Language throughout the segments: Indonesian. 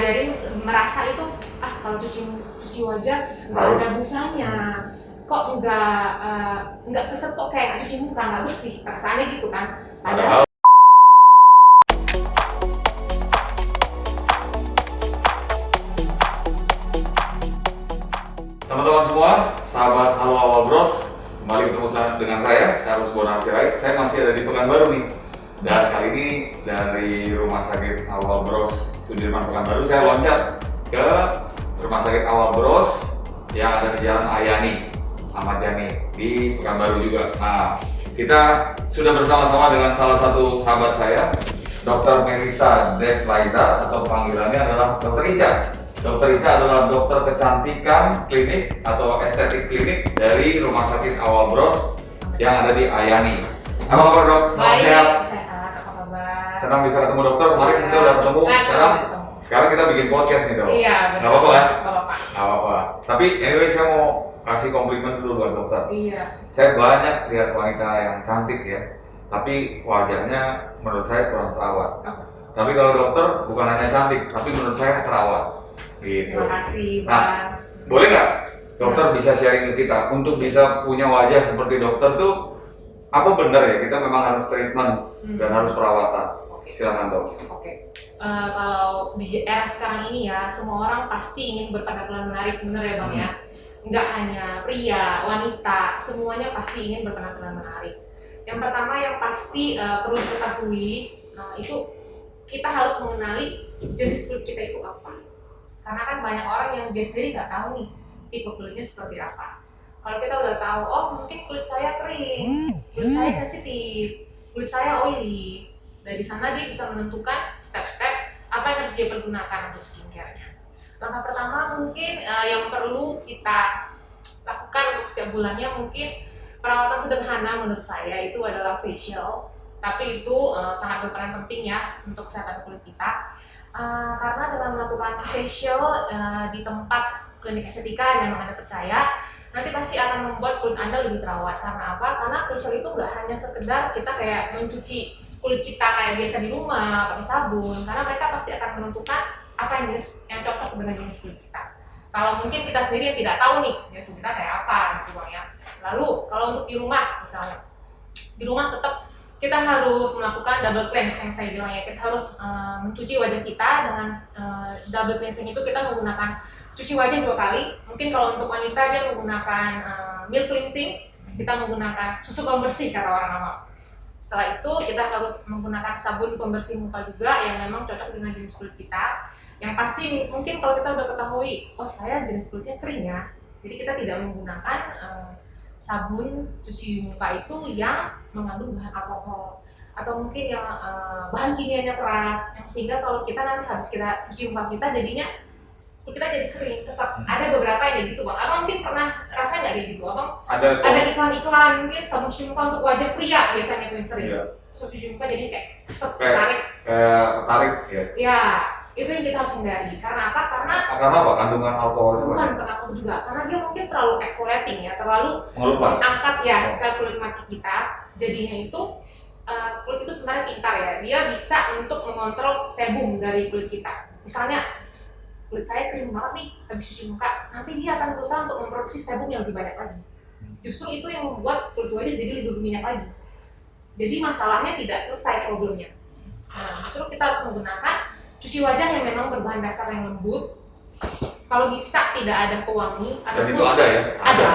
pelajarin merasa itu kalau cuci wajah nggak ada busanya, kok nggak keset kok kayak nggak cuci muka, nggak bersih, perasaannya gitu kan. Padahal teman-teman semua, sahabat Halo Awal Bros, kembali ketemu dengan saya, Charles Bonar Sirait. Saya masih ada di Pekanbaru nih. Dan kali ini dari Rumah Sakit Awal Bros Sudirman Pekanbaru, saya loncat ke Rumah Sakit Awal Bros yang ada di Jalan Ayani, Ahmad Yani di Pekanbaru juga. Nah, kita sudah bersama-sama dengan salah satu sahabat saya, Dr. Melissa Devlaita, atau panggilannya adalah Dr. Ica. Dr. Ica adalah dokter kecantikan klinik atau estetik klinik dari Rumah Sakit Awal Bros yang ada di Ayani. Apa kabar, Dok? baik, sehat, apa kabar? Senang bisa ketemu dokter. Kemarin kita udah ketemu, sekarang kita bikin podcast nih, Dok. Iya, betul. Nggak apa-apa kan? Nggak apa-apa. Nggak apa-apa. Tapi anyway, saya mau kasih komplimen dulu buat dokter. Iya. Saya banyak lihat wanita yang cantik ya, tapi wajahnya menurut saya kurang terawat. Tapi kalau dokter bukan hanya cantik, tapi menurut saya terawat. Gitu. Terima kasih, Bang. Nah, boleh nggak dokter bisa sharing ke kita untuk bisa punya wajah seperti dokter tuh apa benar ya kita memang harus treatment dan harus perawatan? Silakan, Dok. Oke. Kalau di era sekarang ini ya, semua orang pasti ingin berpenampilan menarik, bener ya Bang ya? Nggak hanya pria, wanita, semuanya pasti ingin berpenampilan menarik. Yang pertama yang pasti perlu diketahui itu kita harus mengenali jenis kulit kita itu apa. Karena kan banyak orang yang dia sendiri nggak tahu nih tipe kulitnya seperti apa. Kalau kita udah tahu, oh mungkin kulit saya kering, kulit saya sensitif, kulit saya oily. Dari sana dia bisa menentukan step-step apa yang harus dia pergunakan untuk skincare-nya. Langkah pertama mungkin yang perlu kita lakukan untuk setiap bulannya mungkin perawatan sederhana menurut saya itu adalah facial. Tapi itu sangat berperan penting ya untuk kesehatan kulit kita. Karena dengan melakukan facial di tempat klinik estetika yang memang Anda percaya, nanti pasti akan membuat kulit Anda lebih terawat. Karena apa? Karena facial itu nggak hanya sekedar kita kayak mencuci kulit kita kayak biasa di rumah pakai sabun, karena mereka pasti akan menentukan apa yang cocok dengan jenis kulit kita. Kalau mungkin kita sendiri yang tidak tahu nih jenis kulit kita kayak apa gitu Bang ya. Lalu kalau untuk di rumah misalnya, di rumah tetap kita harus melakukan double cleanse yang saya bilang ya. Kita harus mencuci wajah kita dengan double cleansing itu kita menggunakan cuci wajah 2 kali. Mungkin kalau untuk wanita dia menggunakan milk cleansing, kita menggunakan susu pembersih kata orang awam. Setelah itu kita harus menggunakan sabun pembersih muka juga yang memang cocok dengan jenis kulit kita. Yang pasti mungkin kalau kita udah ketahui, oh saya jenis kulitnya kering ya, jadi kita tidak menggunakan sabun cuci muka itu yang mengandung bahan alkohol atau mungkin yang bahan kimianya keras, yang sehingga kalau kita nanti habis kita cuci muka kita jadinya kita jadi kering, kesat. Ada beberapa yang kayak gitu Bang. Abang mungkin pernah rasain nggak kayak gitu? Abang ada iklan-iklan mungkin sabun cuci muka untuk wajah pria biasanya itu yang sering. Iya. Sabun cuci muka jadi kayak keset, Kayak ketarik ya. Ya, itu yang kita harus hindari. Karena apa? Karena apa? Kandungan alkohol itu bukan alkohol juga. Karena dia mungkin terlalu exfoliating ya, terlalu mengelupas. mengangkat ya sel kulit mati kita. Jadinya itu kulit itu sebenarnya pintar ya. Dia bisa untuk mengontrol sebum dari kulit kita. Misalnya kulit saya kering banget nih habis cuci muka, nanti dia akan berusaha untuk memproduksi sebum yang lebih banyak lagi. Justru itu yang membuat kulit wajah jadi lebih berminyak lagi. Jadi masalahnya tidak selesai problemnya. Nah, justru kita harus menggunakan cuci wajah yang memang berbahan dasar yang lembut. Kalau bisa tidak ada pewangi. Dan itu ada ya? Ada.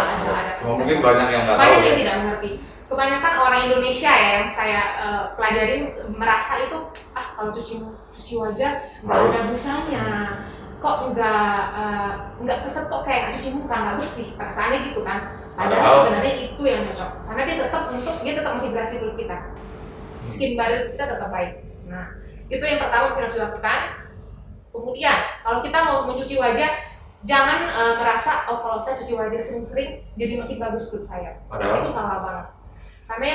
Mungkin banyak yang nggak tahu. Banyak yang tidak mengerti. Kebanyakan orang Indonesia ya yang saya pelajarin merasa itu kalau cuci wajah nggak ada busanya, kok nggak keset kok kayak nggak cuci muka, nggak bersih, perasaannya gitu kan. Padahal sebenarnya itu yang cocok, karena dia tetap menghidrasi kulit kita, skin barrier kita tetap baik. Nah itu yang pertama kita harus lakukan. Kemudian kalau kita mau mencuci wajah, jangan merasa kalau saya cuci wajah sering-sering jadi makin bagus kulit saya. Itu salah banget. Karena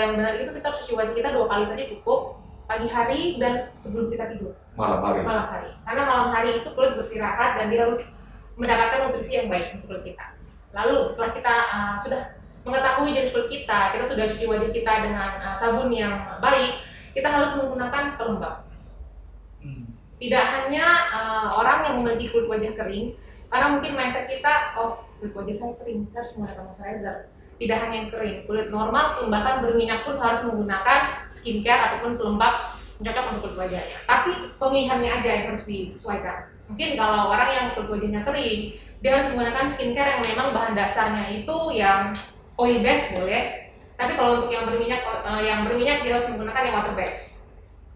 yang benar itu kita harus cuci wajah kita 2 kali saja cukup, pagi hari dan sebelum kita tidur. Malam hari. Karena malam hari itu kulit bersirahat dan dia harus mendapatkan nutrisi yang baik untuk kulit kita. Lalu setelah kita sudah mengetahui jenis kulit kita sudah cuci wajah kita dengan sabun yang baik, kita harus menggunakan pelembab. Tidak hanya orang yang memiliki kulit wajah kering, karena mungkin mindset kita, oh kulit wajah saya kering, saya harus menggunakan moisturizer. Tidak hanya yang kering, kulit normal bahkan berminyak pun harus menggunakan skincare ataupun pelembab yang cocok untuk kulit wajahnya. Tapi pemilihannya aja yang harus disesuaikan. Mungkin kalau orang yang kulit wajahnya kering, dia harus menggunakan skincare yang memang bahan dasarnya itu yang oil base boleh. Tapi kalau untuk yang berminyak dia harus menggunakan yang water base.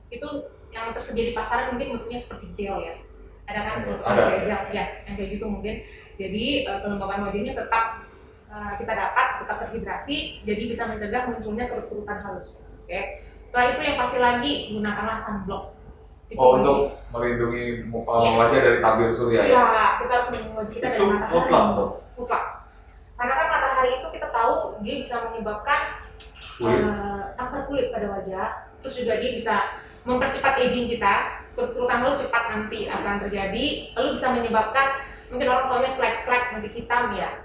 Itu yang tersedia di pasaran mungkin bentuknya seperti gel ya. Ada kan? Ada. Gel ya, yang kayak gitu mungkin. Jadi kelembaban wajahnya tetap kita dapat, tetap terhidrasi, jadi bisa mencegah munculnya kerut-kerutan halus. Oke. Setelah itu yang pasti lagi gunakanlah sunblock. Itu untuk melindungi wajah dari tabir surya ya? Iya, kita harus melindungi wajah kita dari matahari. Mutlak. Karena kan matahari itu kita tahu dia bisa menyebabkan kanker kulit pada wajah. Terus juga dia bisa mempercepat aging kita, kerut-kerutan halus cepat nanti akan terjadi. Lalu bisa menyebabkan, mungkin orang taunya flek-flek nanti hitam ya.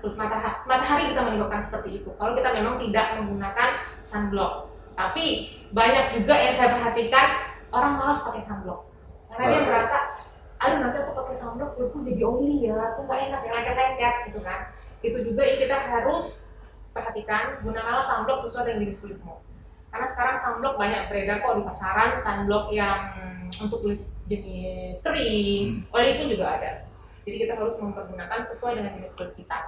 Matahari bisa menyebabkan seperti itu. Kalau kita memang tidak menggunakan sunblock. Tapi banyak juga yang saya perhatikan orang malas pakai sunblock karena dia merasa, aduh nanti aku pakai sunblock kulitku jadi oily ya, aku nggak enak ya, lengket-lengket gitu kan. Itu juga yang kita harus perhatikan, gunakanlah sunblock sesuai dengan jenis kulitmu. Karena sekarang sunblock banyak beredar kok di pasaran, sunblock yang untuk kulit jenis kering, oily pun juga ada. Jadi kita harus mempergunakan sesuai dengan jenis kulit kita.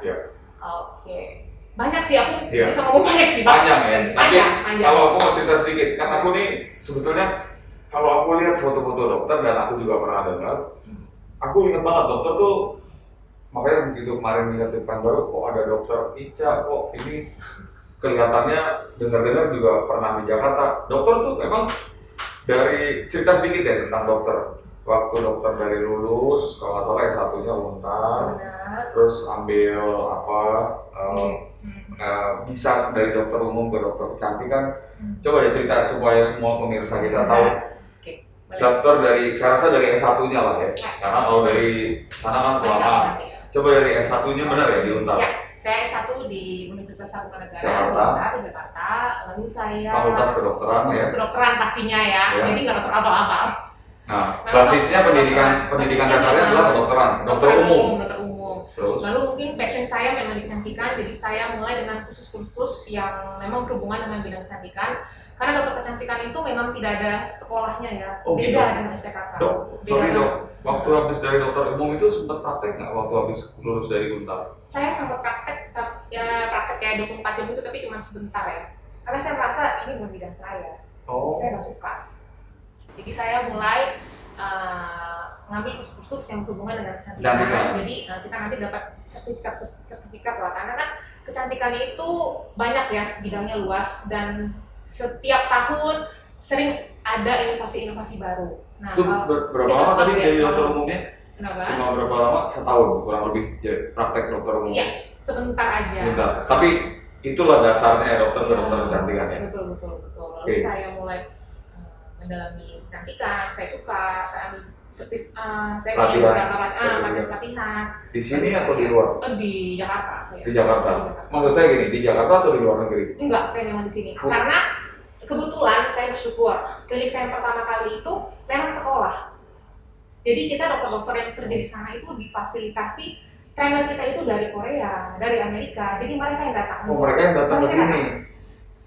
Oke. Banyak sih, aku bisa ngomong banyak sih. Panjang ya. Panjang. Kalau aku mau cerita sedikit, kan aku nih sebetulnya kalau aku lihat foto-foto dokter dan aku juga pernah dengar, aku ingat banget dokter tuh, makanya begitu kemarin lihat di Pekanbaru, kok ada dokter Ica, kok ini kelihatannya dengar-dengar juga pernah di Jakarta. Dokter tuh memang dari cerita sedikit ya tentang dokter. Waktu dokter dari lulus, kalau nggak salah S1-nya Untar, terus ambil bisa dari dokter umum ke dokter kecantikan. Coba deh cerita supaya semua pemirsa kita tahu. Dokter dari, saya rasa dari S1-nya lah ya, karena kalau dari sana kan lama. Coba dari S1-nya benar ya di Untar? Ya, saya S1 di Universitas Tarumanegara, Jakarta. Lalu saya Fakultas Kedokteran ya? Kedokteran pastinya ya, jadi nggak dokter abal-abal. Nah, basisnya pendidikan dasarnya adalah kedokteran, dokter umum. Terus? Lalu mungkin passion saya memang di kecantikan, jadi saya mulai dengan kursus-kursus yang memang berhubungan dengan bidang kecantikan. Karena dokter kecantikan itu memang tidak ada sekolahnya ya, beda dengan SPKK. Dok, waktu habis dari dokter umum itu sempat praktek nggak waktu habis lulus dari Untar? Saya sempat praktek kayak 24 jam itu, tapi cuma sebentar ya. Karena saya merasa ini bukan bidang saya, saya nggak suka. Jadi saya mulai ngambil kursus yang berhubungan dengan kecantikan. Jadi kita nanti dapat sertifikat lah, karena kan kecantikan itu banyak ya, bidangnya luas dan setiap tahun sering ada inovasi-inovasi baru. Nah, itu berapa lama tadi jadi dokter umumnya? Kenapa? Cuma berapa lama? Setahun kurang lebih jadi praktek dokter umum? Iya, sebentar aja. Sebentar. Tapi itulah dasarnya dokter kecantikan ya? Betul. Lalu saya mulai mendalami kecantikan, saya suka, saya ambil saya punya beberapa pelatihan. Di sini atau di luar? Di Jakarta saya. Di Jakarta. Maksud saya gini, di Jakarta atau di luar negeri? Enggak, saya memang di sini. Karena kebetulan saya bersyukur klinik saya yang pertama kali itu memang sekolah. Jadi kita dokter-dokter yang kerja di sana itu difasilitasi, trainer kita itu dari Korea, dari Amerika. Jadi mereka yang datang. Mereka yang datang ke sini.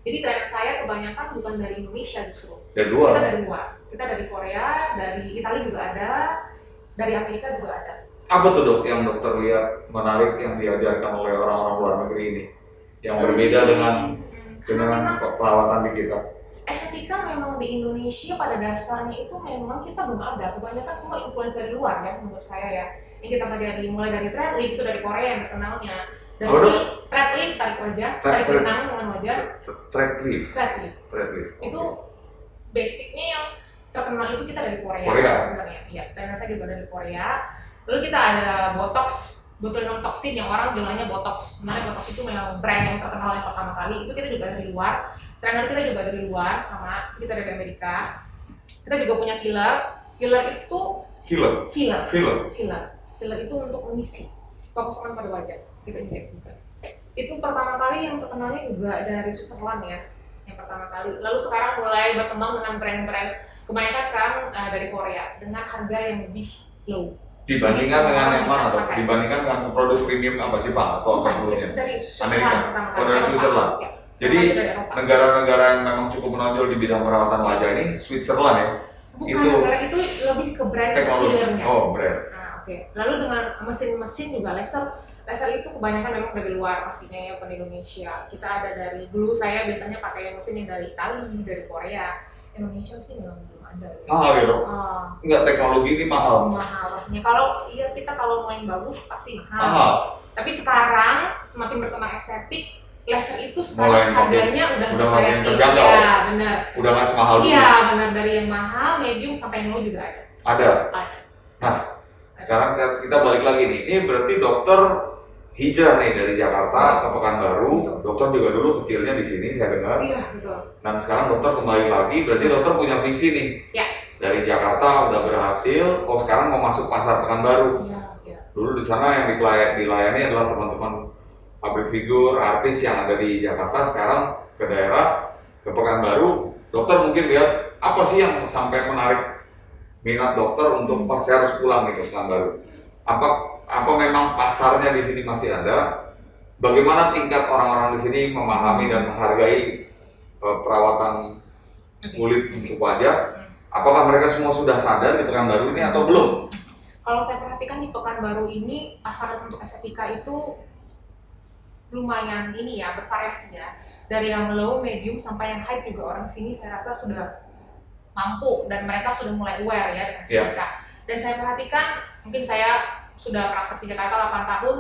Jadi trainer saya kebanyakan bukan dari Indonesia justru. Dari luar? Kita dari luar. Kita dari Korea, dari Italia juga ada, dari Amerika juga ada. Apa tuh dok yang dokter lihat menarik yang diajarkan oleh orang-orang luar negeri ini? Yang berbeda dengan perawatan di kita? Estetika memang di Indonesia pada dasarnya itu memang kita belum ada. Kebanyakan semua influence dari luar ya menurut saya ya. Yang kita pelajari mulai dari thread lift itu dari Korea yang terkenalnya. Dari thread lift, tarik wajah, tarik benang dengan wajah. Thread lift. Itu basicnya yang terkenal itu kita dari Korea. Sebenarnya. Iya, trainer saya juga dari Korea. Lalu kita ada botox, botulinum toxin yang orang bilangnya botox. Sebenarnya botox itu memang brand yang terkenal yang pertama kali. Itu kita juga dari luar. Trainer kita juga dari luar, sama kita dari Amerika. Kita juga punya filler. Filler itu filler itu untuk mengisi fokuskan pada wajah. Kita injek juga. Itu pertama kali yang terkenalnya juga dari Switzerland ya, yang pertama kali. Lalu sekarang mulai berkembang dengan brand-brand kebanyakan sekarang dari Korea dengan harga yang lebih low. Dibandingkan dengan yang bisa mana dok? pakai. Dibandingkan dengan produk premium apa Jepang atau apa sebelumnya? Dari Amerika. Switzerland pertama Oh, dari Eropa. Switzerland. Ya. Jadi Dari Eropa. negara-negara yang memang cukup menonjol di bidang perawatan wajah ini Switzerland ya? Bukan, itu negara itu lebih ke brand teknologi. fillernya. Oh, brand. Nah, oke. Lalu dengan mesin-mesin juga laser itu kebanyakan memang dari luar pastinya ya, bukan Indonesia. Kita ada dari dulu saya biasanya pakai mesin yang dari Italia, dari Korea. Indonesia sih belum ada. Mahal ya dok? Enggak, teknologi ini mahal. Mahal pastinya. Kalau iya kita kalau mau yang bagus pasti mahal. Mahal. Tapi sekarang semakin berkembang estetik, laser itu Mulai sekarang harganya udah makin mulai terjangkau. ya, benar. Udah nggak semahal dulu. Iya, benar, dari yang mahal, medium sampai yang low juga ada. Ada. Ada. Nah, sekarang kita balik lagi nih. Ini berarti dokter hijrah nih dari Jakarta ke Pekanbaru. Betul. Dokter juga dulu kecilnya di sini saya dengar. Iya, betul. Dan sekarang dokter kembali lagi, berarti dokter punya visi nih. Ya. Dari Jakarta udah berhasil, oh sekarang mau masuk pasar Pekanbaru. Iya, iya. Dulu di sana yang dilayani adalah teman-teman public figure, artis yang ada di Jakarta, sekarang ke daerah, ke Pekanbaru. Dokter mungkin lihat apa sih yang sampai menarik minat dokter untuk pas saya harus pulang nih ke Pekanbaru. Apa memang pasarnya di sini masih ada? Bagaimana tingkat orang-orang di sini memahami dan menghargai perawatan kulit untuk wajah? Apakah mereka semua sudah sadar di Pekanbaru ini atau belum? Kalau saya perhatikan di Pekanbaru ini pasar untuk estetika itu lumayan ini ya, bervariasi ya. Dari yang low, medium sampai yang high juga orang sini saya rasa sudah mampu dan mereka sudah mulai aware ya dengan estetika. Dan saya perhatikan, mungkin saya sudah praktek di Jakarta 8 tahun,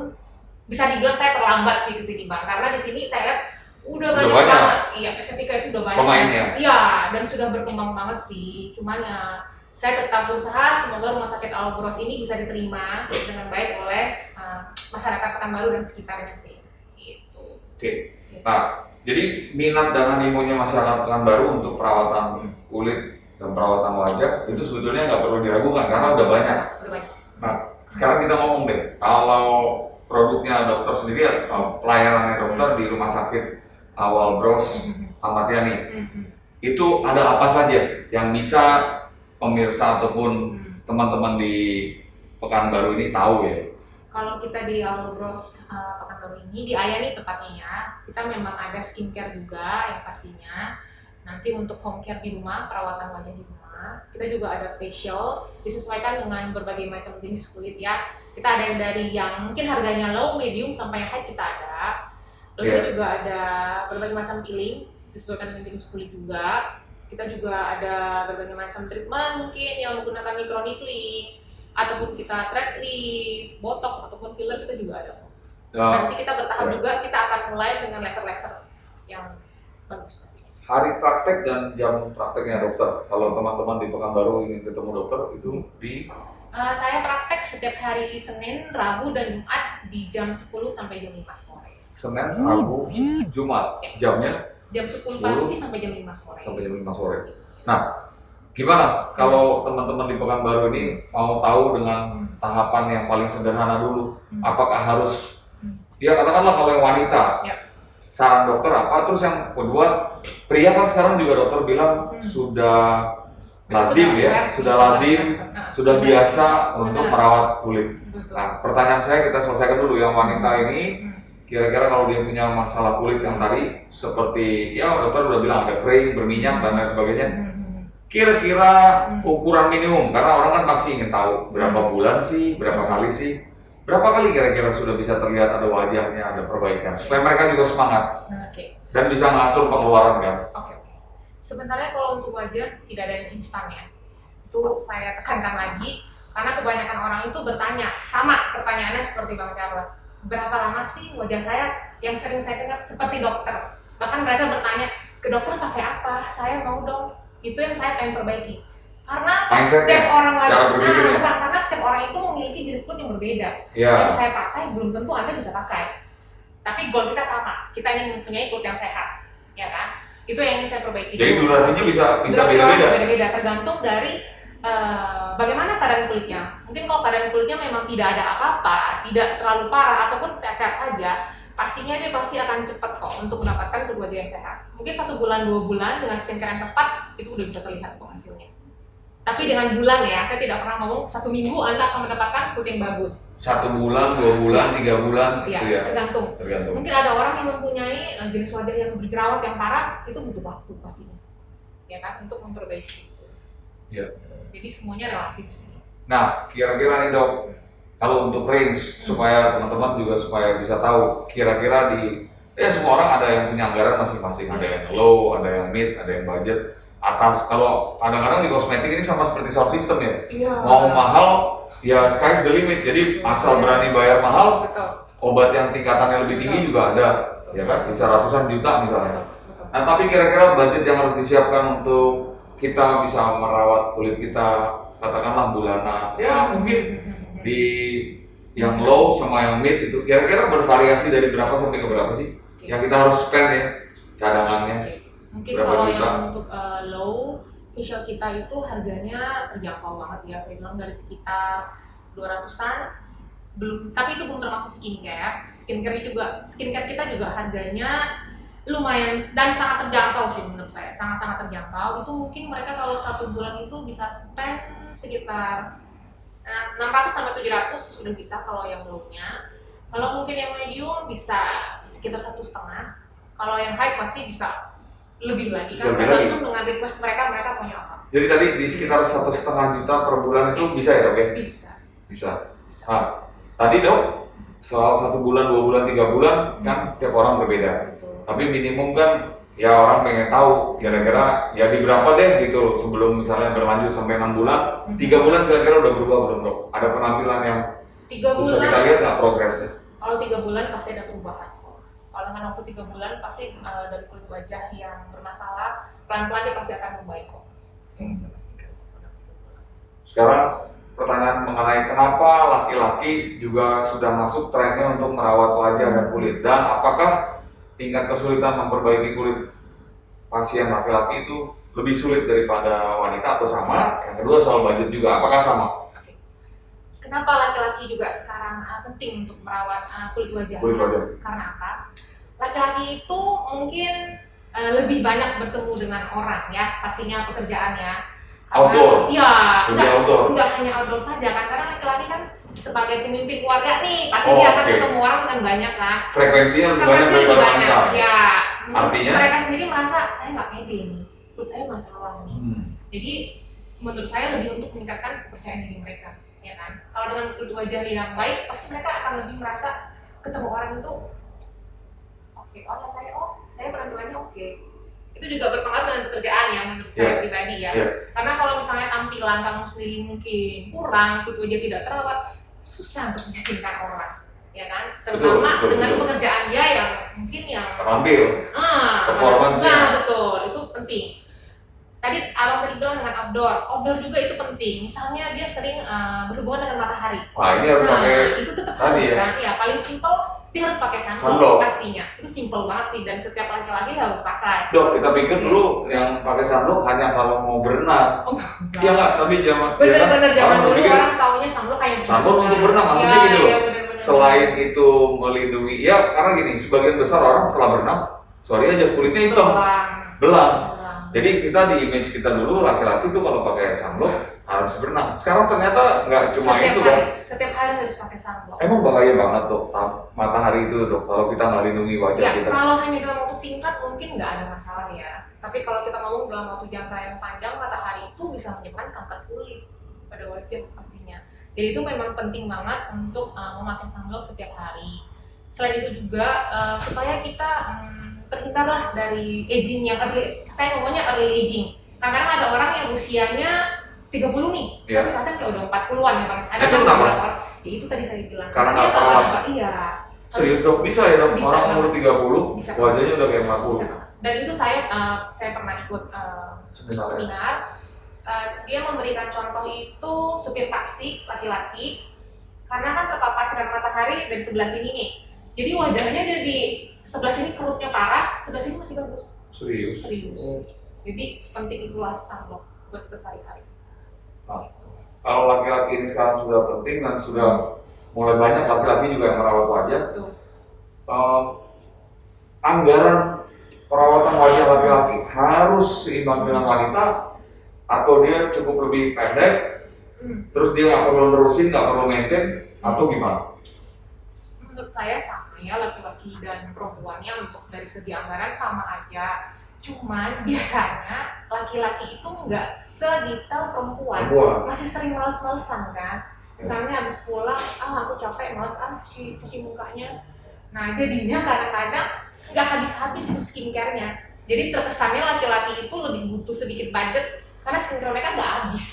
bisa dibilang saya terlambat sih ke sini Bang, karena di sini saya lihat udah banyak banget, iya estetika itu udah banyak pemainnya. Iya, dan sudah berkembang banget sih. Cuman ya saya tetap berusaha semoga Rumah Sakit Awal Bros ini bisa diterima dengan baik oleh masyarakat Pekanbaru dan sekitarnya sih. Gitu. Oke. Nah, jadi minat dan animonya masyarakat Pekanbaru untuk perawatan kulit dan perawatan wajah itu sebetulnya nggak perlu diragukan karena udah banyak. Udah banyak. Nah, sekarang kita ngomong deh, kalau produknya dokter sendiri atau pelayanannya dokter di Rumah Sakit Awal Bros Ahmad Yani, itu ada apa saja yang bisa pemirsa ataupun teman-teman di Pekanbaru ini tahu ya? Kalau kita di Awal Bros Pekanbaru ini, di Ayani tepatnya ya, kita memang ada skincare juga yang pastinya. Nanti untuk home care di rumah, perawatan wajah di rumah, kita juga ada facial, disesuaikan dengan berbagai macam jenis kulit ya. Kita ada yang dari yang mungkin harganya low, medium, sampai yang high kita ada. Lalu kita juga ada berbagai macam peeling, disesuaikan dengan jenis kulit juga. Kita juga ada berbagai macam treatment mungkin yang menggunakan microneedling, ataupun kita thread lift, botox, ataupun filler kita juga ada. Nanti kita bertahap juga, kita akan mulai dengan laser-laser yang bagus pastinya. Hari praktek dan jam prakteknya dokter, kalau teman-teman di Pekanbaru ingin ketemu dokter itu di saya praktek setiap hari Senin, Rabu, dan Jumat di jam 10 sampai jam 5 sore. Senin, Rabu, Jumat, jamnya Jam 10 pagi sampai jam 5 sore. Sampai jam 5 sore. Nah, gimana kalau teman-teman di Pekanbaru ini mau tahu dengan tahapan yang paling sederhana dulu? Apakah harus, ya katakanlah kalau yang wanita, saran dokter apa? Terus yang kedua, pria kan sekarang juga dokter bilang sudah lazim ya, sudah lazim, sudah biasa untuk merawat kulit. Nah, pertanyaan saya kita selesaikan dulu yang wanita ini. Kira-kira kalau dia punya masalah kulit yang tadi seperti ya dokter udah bilang ada kering, berminyak dan lain sebagainya. Kira-kira ukuran minimum karena orang kan pasti ingin tahu berapa bulan sih, berapa kali sih, berapa kali kira-kira sudah bisa terlihat ada wajahnya, ada perbaikan supaya mereka juga semangat dan bisa mengatur pengeluaran kan. Oke. Sebenarnya kalau untuk wajah tidak ada yang instan ya. Itu saya tekankan lagi karena kebanyakan orang itu bertanya sama pertanyaannya seperti Bang Charles. Berapa lama sih wajah saya, yang sering saya dengar seperti dokter. Bahkan mereka bertanya, ke dokter pakai apa? Saya mau dong. Itu yang saya pengen perbaiki. Karena setiap orang wajah, bukan karena setiap orang itu memiliki jenis kulit yang berbeda. Yang saya pakai belum tentu Anda bisa pakai. Tapi goal kita sama. Kita ingin mempunyai kulit yang sehat, ya kan? Itu yang ingin saya perbaiki. Jadi durasinya bisa beda-beda. Tergantung dari bagaimana keadaan kulitnya. Mungkin kalau keadaan kulitnya memang tidak ada apa-apa, tidak terlalu parah ataupun sehat-sehat saja, pastinya dia pasti akan cepat kok untuk mendapatkan kulit wajah yang sehat. Mungkin 1 bulan 2 bulan dengan skincare yang tepat itu udah bisa terlihat kok hasilnya. Tapi dengan bulan ya, saya tidak pernah ngomong 1 minggu Anda akan mendapatkan kulit yang bagus. 1 bulan, 2 bulan, 3 bulan Iya, gitu ya. tergantung. Mungkin ada orang yang mempunyai jenis wajah yang berjerawat yang parah, itu butuh waktu pastinya. Ya kan, untuk memperbaiki itu. Iya. Jadi semuanya relatif sih. Nah, kira-kira nih Dok, kalau untuk range supaya teman-teman juga supaya bisa tahu kira-kira semua orang ada yang punya anggaran masing-masing, ada yang low, ada yang mid, ada yang budget, atas. Kalau kadang-kadang di kosmetik ini sama seperti sound system ya. Iya. Mau mahal ya sky's the limit. Jadi asal berani bayar mahal, Betul. obat yang tingkatannya lebih tinggi juga ada, ya kan? Bisa ratusan juta misalnya. Nah, tapi kira-kira budget yang harus disiapkan untuk kita bisa merawat kulit kita, katakanlah bulanan, ya mungkin di yang low sama yang mid itu kira-kira bervariasi dari berapa sampai ke berapa sih? Yang kita harus spend ya, cadangannya. Mungkin Berapa kalau juta? yang untuk low facial kita itu harganya terjangkau banget ya, saya bilang dari sekitar 200-an. Belum, tapi itu belum termasuk skincare kita juga harganya lumayan dan sangat terjangkau sih menurut saya, sangat-sangat terjangkau. Itu mungkin mereka kalau 1 bulan itu bisa spend sekitar 600 sampai 700 udah bisa kalau yang low-nya. Kalau mungkin yang medium bisa sekitar 1,5. Kalau yang high pasti bisa lebih lagi kan, tergantung dengan request mereka punya apa. Jadi tadi di sekitar 1,5 juta per bulan itu bisa ya Dok ya? Bisa. Nah, tadi Dok, soal 1 bulan, 2 bulan, 3 bulan kan tiap orang berbeda. Betul. Tapi minimum kan ya orang pengen tahu kira-kira ya di berapa deh gitu sebelum misalnya berlanjut sampai 6 bulan. 3 bulan kira-kira udah berubah belum Dok? Ada penampilan yang 3 bisa bulan kita lihat nggak progresnya? Kalau 3 bulan pasti ada perubahan. Kalau dengan waktu 3 bulan pasti dari kulit wajah yang bermasalah pelan-pelan dia pasti akan membaik kok. Saya bisa pastikan. Sekarang pertanyaan mengenai kenapa laki-laki juga sudah masuk trennya untuk merawat wajah dan kulit, dan apakah tingkat kesulitan memperbaiki kulit pasien laki-laki itu lebih sulit daripada wanita atau sama? Yang kedua soal budget juga, apakah sama? Kenapa laki-laki juga sekarang penting untuk merawat kulit wajah? Karena apa? Laki-laki itu mungkin lebih banyak bertemu dengan orang ya, pastinya pekerjaannya. Outdoor? Iya, Outdoor. enggak hanya outdoor saja kan, karena laki-laki kan sebagai pemimpin keluarga nih, pasti dia akan ketemu orang kan banyak kan. Frekuensinya lebih banyak daripada wanita. Ya, artinya mereka sendiri merasa saya nggak pede nih, kulit saya masalah nih. Jadi menurut saya lebih untuk meningkatkan kepercayaan diri mereka. Ya kan? Kalau dengan kulit wajah yang baik, pasti mereka akan lebih merasa ketemu orang itu oke, saya penampilannya oke. Itu juga berpengaruh dengan pekerjaan ya menurut saya pribadi ya. Karena kalau misalnya tampilan kamu sendiri mungkin kurang, kulit wajah tidak terawat, susah untuk meyakinkan orang, ya kan? Terutama dengan pekerjaan dia yang mungkin yang terampil, performance. Nah, betul, itu penting. Tadi Abang tadi bilang dengan outdoor juga itu penting. Misalnya dia sering berhubungan dengan matahari. Wah, ini harus pakai. Itu tetap harus kan? Ya paling simpel dia harus pakai sunblock pastinya. Itu simpel banget sih dan setiap laki-laki harus pakai. Dok, kita pikir dulu yang pakai sunblock hanya kalau mau berenang. Oh, iya nggak? Tapi bener-bener zaman dulu orang taunya sunblock kayak sunblock untuk berenang, maksudnya gini loh. Selain itu melindungi, ya karena gini, sebagian besar orang setelah berenang, sorry aja kulitnya hitam, belang. Jadi kita di image kita dulu laki-laki tuh kalau pakai sunblock harus berenang. Sekarang ternyata nggak cuma itu kan. Setiap hari harus pakai sunblock. Emang bahaya banget tuh matahari itu Dok kalau kita nggak lindungi wajah ya, kita. Kalau hanya dalam waktu singkat mungkin nggak ada masalah ya. Tapi kalau kita ngomong dalam waktu jangka yang panjang, matahari itu bisa menyebabkan kanker kulit pada wajah pastinya. Jadi itu memang penting banget untuk memakai sunblock setiap hari. Selain itu juga supaya kita terhindarlah dari aging yang early, saya ngomongnya early aging. Kadang-kadang ada orang yang usianya 30 nih, tapi katanya udah 40-an ya Bang. Ada kan beberapa orang, ya itu tadi saya bilang. Karena nggak paham. Iya. Serius Dok, bisa ya Dok? Orang umur 30, wajahnya udah kayak 40. Bisa. Dan itu saya pernah ikut seminar. Dia memberikan contoh itu supir taksi laki-laki, karena kan terpapar sinar matahari dari sebelah sini nih. Jadi wajahnya dia di sebelah sini kerutnya parah, sebelah sini masih bagus. Serius. Jadi sepenting itulah sunblock buat kita sehari-hari. Nah, kalau laki-laki ini sekarang sudah penting dan sudah mulai banyak laki-laki juga yang merawat wajah. Anggaran perawatan wajah laki-laki harus seimbang dengan wanita atau dia cukup lebih pendek, terus dia nggak perlu nerusin, nggak perlu maintain, atau gimana? Menurut saya sama ya, laki-laki dan perempuannya untuk dari segi anggaran sama aja. Cuman biasanya laki-laki itu nggak sedetail perempuan. Masih sering males-malesan kan. Misalnya habis pulang, aku capek, males cuci mukanya. Nah jadinya kadang-kadang nggak habis-habis itu skincare-nya. Jadi terkesannya laki-laki itu lebih butuh sedikit budget karena skincare mereka nggak habis.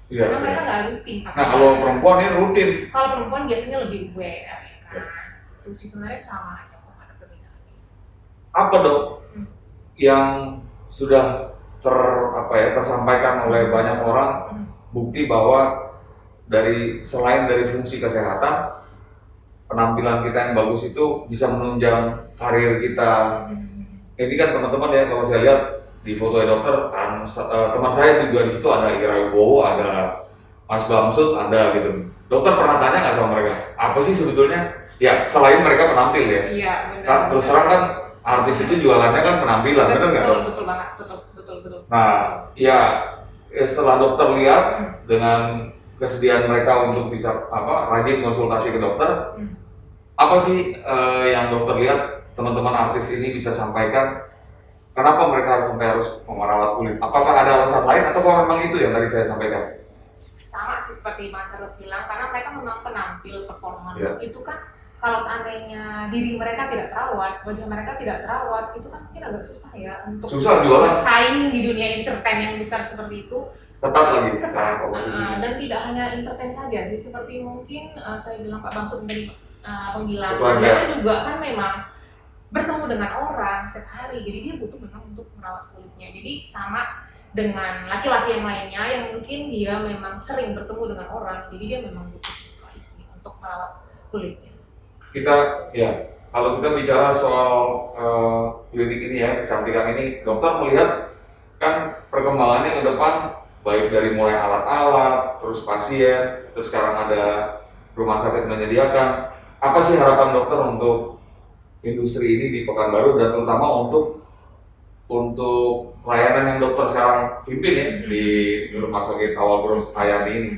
Karena mereka nggak rutin. Nah kalau perempuan ini rutin. Kalau perempuan biasanya lebih aware. Itu sih sebenarnya sama aja kok, ada perbedaan. Apa dok yang sudah tersampaikan oleh banyak orang bukti bahwa selain dari fungsi kesehatan, penampilan kita yang bagus itu bisa menunjang karir kita. Ini kan teman-teman ya, kalau saya lihat di foto dokter kan teman saya juga di situ ada Ira Wibowo, ada Mas Bamsud, ada gitu. Dokter pernah tanya nggak sama mereka apa sih sebetulnya? Ya selain mereka menampil ya. Iya benar. Terus terang kan artis itu jualannya kan penampilan, benar nggak dok? Betul banget, betul. Nah, ya setelah dokter lihat dengan kesediaan mereka untuk bisa rajin konsultasi ke dokter, apa sih yang dokter lihat teman-teman artis ini bisa sampaikan? Kenapa mereka harus merawat kulit? Apakah ada alasan lain atau memang itu yang tadi saya sampaikan? Sama sih seperti Mas Charles bilang, karena mereka memang penampil performa itu kan. Kalau seandainya diri mereka tidak terawat, wajah mereka tidak terawat, itu kan mungkin agak susah ya untuk bersaing di dunia entertain yang besar seperti itu. Ketat. Dan tidak hanya entertain saja sih, seperti mungkin saya bilang Pak Bamsud tadi penggilaan, dia juga kan memang bertemu dengan orang setiap hari, jadi dia butuh memang untuk merawat kulitnya. Jadi sama dengan laki-laki yang lainnya yang mungkin dia memang sering bertemu dengan orang, jadi dia memang butuh sekali sih untuk merawat kulitnya. Kalau kita bicara soal klinik ini ya, kecantikan ini, dokter melihat kan perkembangannya ke depan, baik dari mulai alat-alat, terus pasien, terus sekarang ada rumah sakit menyediakan. Apa sih harapan dokter untuk industri ini di Pekanbaru dan terutama untuk layanan yang dokter sekarang pimpin ya di rumah sakit Awal Bros Ayani ini?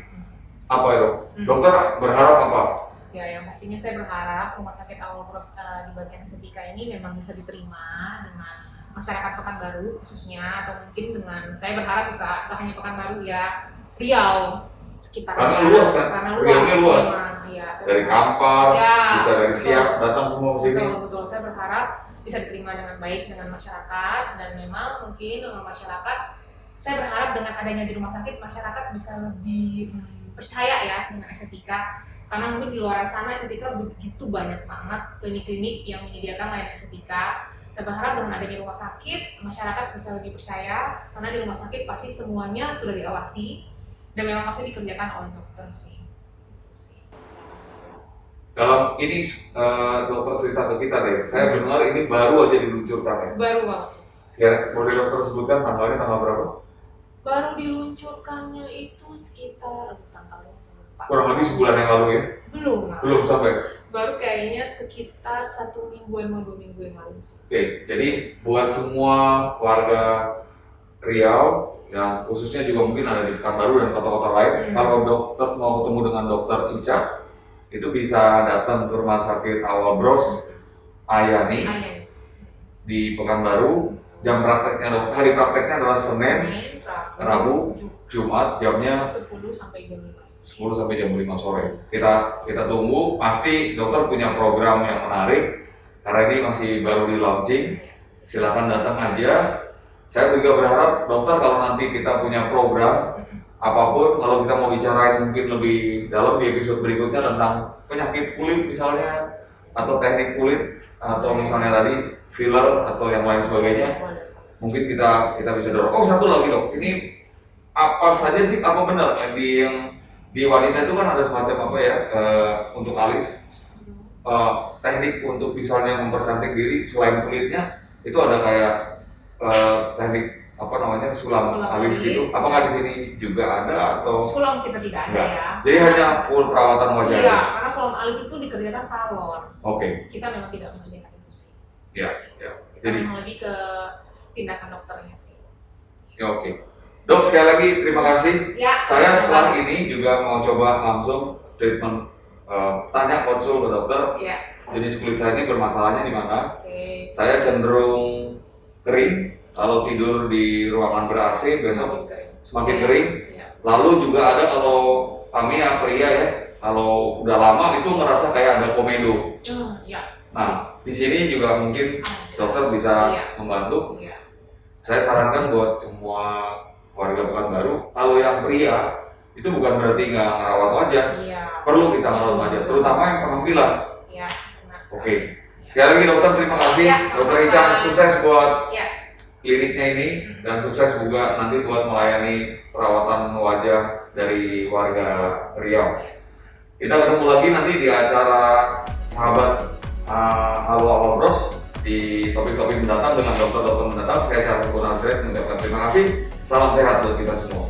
Apa ya dok? Dokter berharap apa? Ya, yang pastinya saya berharap rumah sakit Awal Bros di bagian estetika ini memang bisa diterima dengan masyarakat Pekanbaru khususnya, atau mungkin dengan, saya berharap bisa tak hanya Pekanbaru ya, Riau sekitarnya. Karena luas kan? Riau luas. Dari Kampar, bisa dari Siak, datang semua ke sini. Betul. Saya berharap bisa diterima dengan baik dengan masyarakat, dan memang mungkin masyarakat, saya berharap dengan adanya di rumah sakit, masyarakat bisa lebih percaya ya dengan estetika. Karena mungkin di luar sana estetika begitu banyak banget klinik-klinik yang menyediakan layanan estetika. Saya berharap dengan adanya rumah sakit, masyarakat bisa lebih percaya, karena di rumah sakit pasti semuanya sudah diawasi dan memang pasti dikerjakan oleh dokter sih. Dalam ini dokter cerita ke kita deh, saya dengar ini baru aja diluncurkan ya? Baru banget. Ya, boleh dokter sebutkan tanggalnya tanggal berapa? Baru diluncurkannya itu sekitar tanggalnya kurang lebih sebulan yang lalu ya? Belum sampai? Baru kayaknya sekitar 1 mingguan atau 2 minggu yang lalu sih. Oke, jadi buat semua warga Riau yang khususnya juga mungkin ada di Pekanbaru dan kota-kota lain, kalau dokter mau ketemu dengan dokter Ica, itu bisa datang ke rumah sakit Awal Bros Ayani di Pekanbaru. Jam prakteknya, hari prakteknya adalah Senin, Rabu, Jumat, jamnya 10 sampai jam 5 sore. Kita tunggu, pasti dokter punya program yang menarik karena ini masih baru di launching. Silakan datang aja. Saya juga berharap dokter kalau nanti kita punya program apapun, kalau kita mau bicarain mungkin lebih dalam di episode berikutnya tentang penyakit kulit misalnya, atau teknik kulit, atau misalnya tadi filler atau yang lain sebagainya, mungkin kita bisa dorong. Oh, satu lagi dok, ini apa saja sih, apa benar yang di wanita itu kan ada semacam apa ya, untuk alis, teknik untuk misalnya mempercantik diri selain kulitnya itu ada kayak teknik apa namanya sulam alis gitu. Apakah di sini juga ada atau? Sulam kita tidak ada ya. Jadi hanya full perawatan wajah. Iya, karena sulam alis itu dikerjakan salon. Oke. Kita memang tidak mengerjakan itu sih. Ya. Kita memang lebih ke tindakan dokternya sih. Ya oke. Dok, sekali lagi terima kasih. Ya, Saya sama-sama. setelah ini juga mau coba langsung treatment, tanya konsul ke dokter. Ya, Jenis kulit saya ini bermasalahnya di mana? oke. Saya cenderung kering kalau tidur di ruangan ber-AC, besok semakin Ya, kering. ya. Lalu juga ada kalau kami yang pria ya, kalau udah lama itu ngerasa kayak ada komedo. Ya. Nah, di sini juga mungkin Ada. dokter bisa Iya. membantu. Iya. Saya sarankan buat semua warga Pekanbaru, kalau yang pria itu bukan berarti nggak ngerawat wajah, Iya. perlu kita ngerawat wajah, terutama yang penampilan. Iya, benar sekali. Oke. Sekali lagi dokter terima kasih. Ya, Dokter sama-sama. Ican sukses buat Ya. kliniknya ini dan sukses juga nanti buat melayani perawatan wajah dari warga Riau. Kita ketemu lagi nanti di acara sahabat Halo Awal Bros di topik-topik mendatang dengan dokter-dokter mendatang. Saya Charles Bonar mengucapkan terima kasih. Salam sehat buat kita semua.